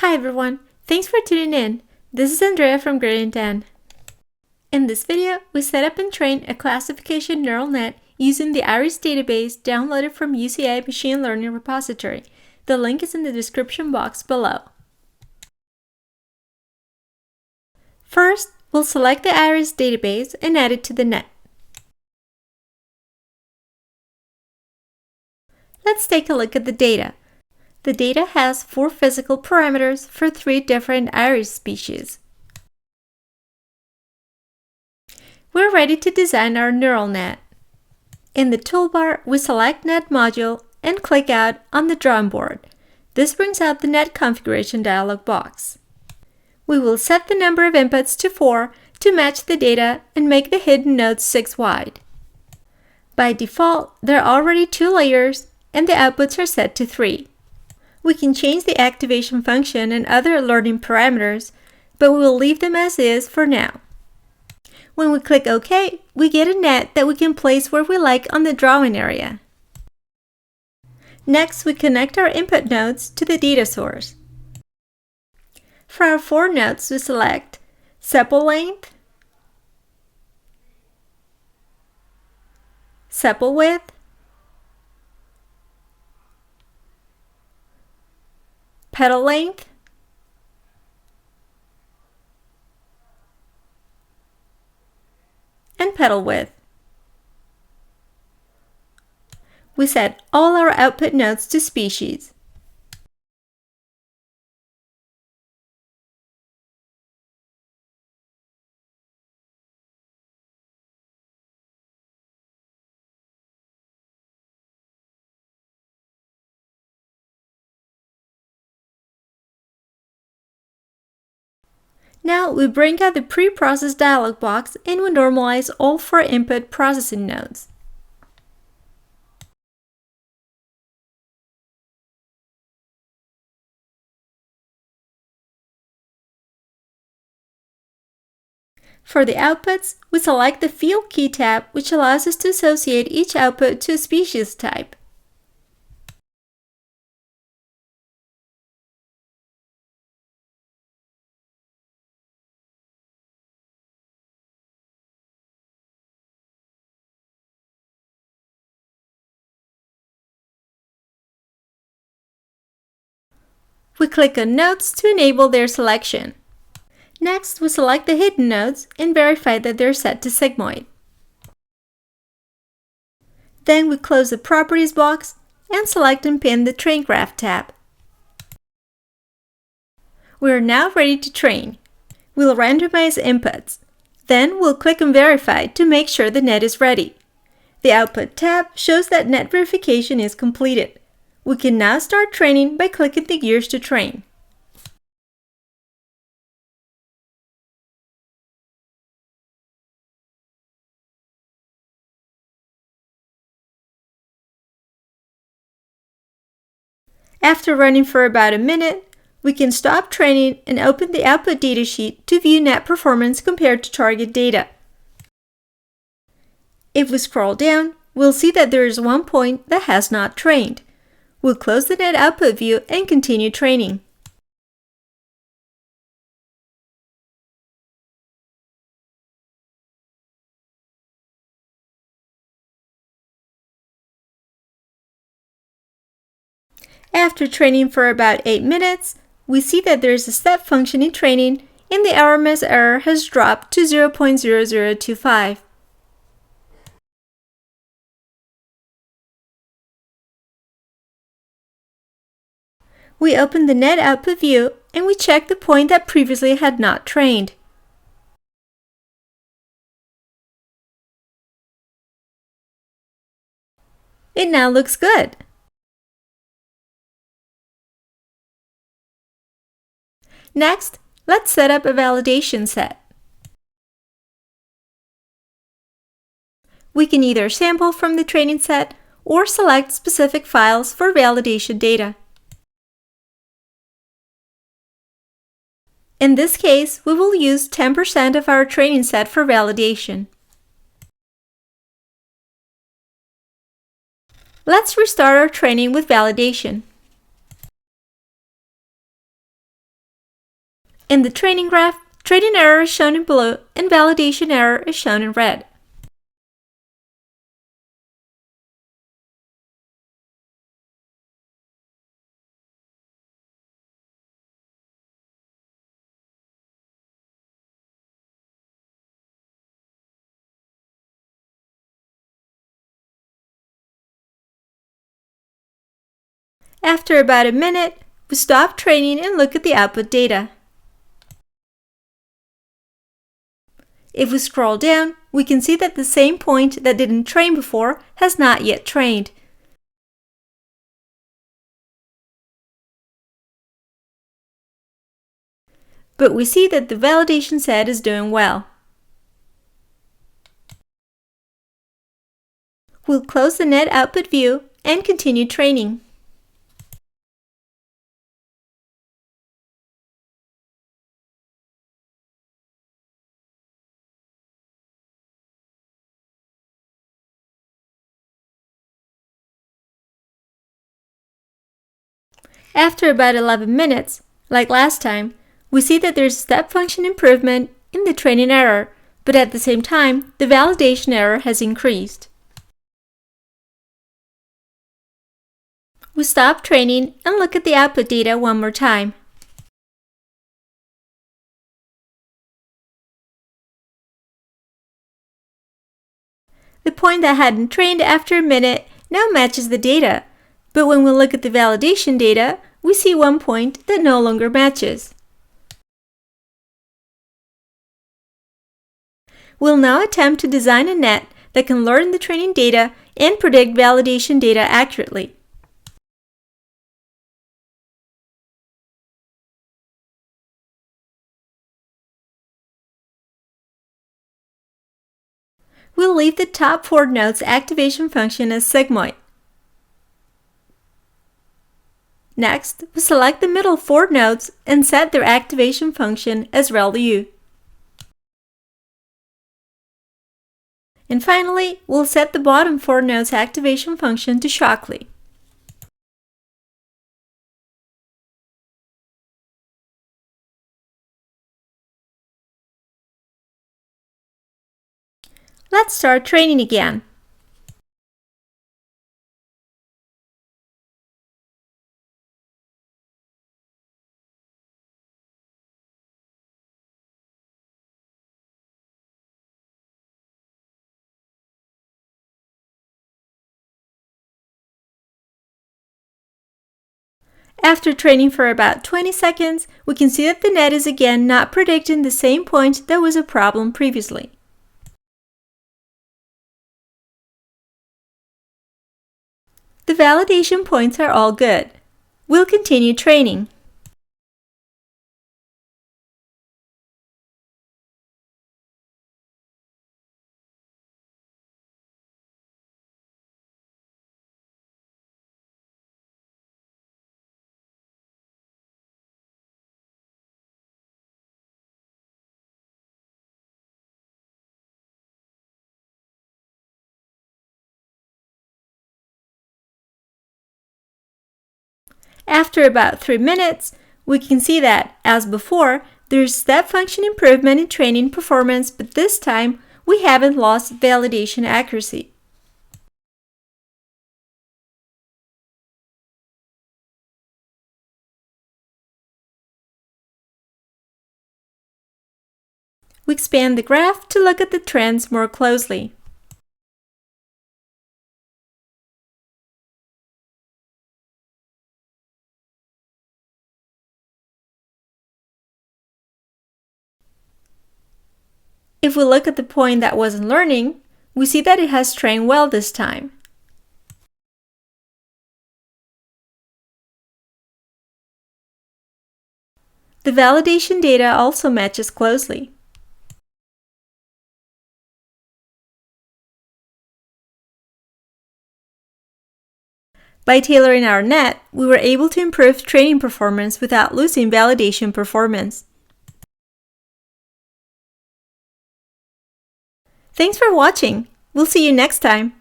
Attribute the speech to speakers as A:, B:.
A: Hi everyone, thanks for tuning in. This is Andrea from GradientN. In this video, we set up and train a classification neural net using the iris database downloaded from UCI Machine Learning repository. The link is in the description box below. First, we'll select the iris database and add it to the net. Let's take a look at the data. The data has 4 physical parameters for 3 different iris species. We're ready to design our neural net. In the toolbar, we select Net Module and click out on the drawing board. This brings up the net configuration dialog box. We will set the number of inputs to 4 to match the data and make the hidden nodes 6 wide. By default, there are already 2 layers and the outputs are set to 3. We can change the activation function and other alerting parameters, but we will leave them as is for now. When we click OK, we get a net that we can place where we like on the drawing area. Next, we connect our input nodes to the data source. For our 4 nodes, we select sepal length, sepal width, petal length, and petal width. We set all our output nodes to species. Now we bring out the pre-process dialog box and we normalize all 4 input processing nodes. For the outputs, we select the Field Key tab, which allows us to associate each output to a species type. We click on Nodes to enable their selection. Next, we select the hidden nodes and verify that they're set to sigmoid. Then we close the Properties box and select and pin the Train Graph tab. We are now ready to train. We'll randomize inputs. Then we'll click on Verify to make sure the net is ready. The Output tab shows that net verification is completed. We can now start training by clicking the gears to train. After running for about a minute, we can stop training and open the output datasheet to view net performance compared to target data. If we scroll down, we'll see that there is one point that has not trained. We'll close the net output view and continue training. After training for about 8 minutes, we see that there is a step function in training and the RMS error has dropped to 0.0025. We open the net output view and we check the point that previously had not trained. It now looks good. Next, let's set up a validation set. We can either sample from the training set or select specific files for validation data. In this case, we will use 10% of our training set for validation. Let's restart our training with validation. In the training graph, training error is shown in blue and validation error is shown in red. After about a minute, we stop training and look at the output data. If we scroll down, we can see that the same point that didn't train before has not yet trained. But we see that the validation set is doing well. We'll close the net output view and continue training. After about 11 minutes, like last time, we see that there's a step function improvement in the training error, but at the same time, the validation error has increased. We stop training and look at the output data one more time. The point that hadn't trained after a minute now matches the data, but when we look at the validation data, we see one point that no longer matches. We'll now attempt to design a net that can learn the training data and predict validation data accurately. We'll leave the top 4 nodes activation function as sigmoid. Next, we select the middle 4 nodes and set their activation function as rel_u. And finally, we'll set the bottom 4 nodes activation function to Shockley. Let's start training again. After training for about 20 seconds, we can see that the net is again not predicting the same point that was a problem previously. The validation points are all good. We'll continue training. After about 3 minutes, we can see that, as before, there's step function improvement in training performance, but this time we haven't lost validation accuracy. We expand the graph to look at the trends more closely. If we look at the point that wasn't learning, we see that it has trained well this time. The validation data also matches closely. By tailoring our net, we were able to improve training performance without losing validation performance. Thanks for watching. We'll see you next time.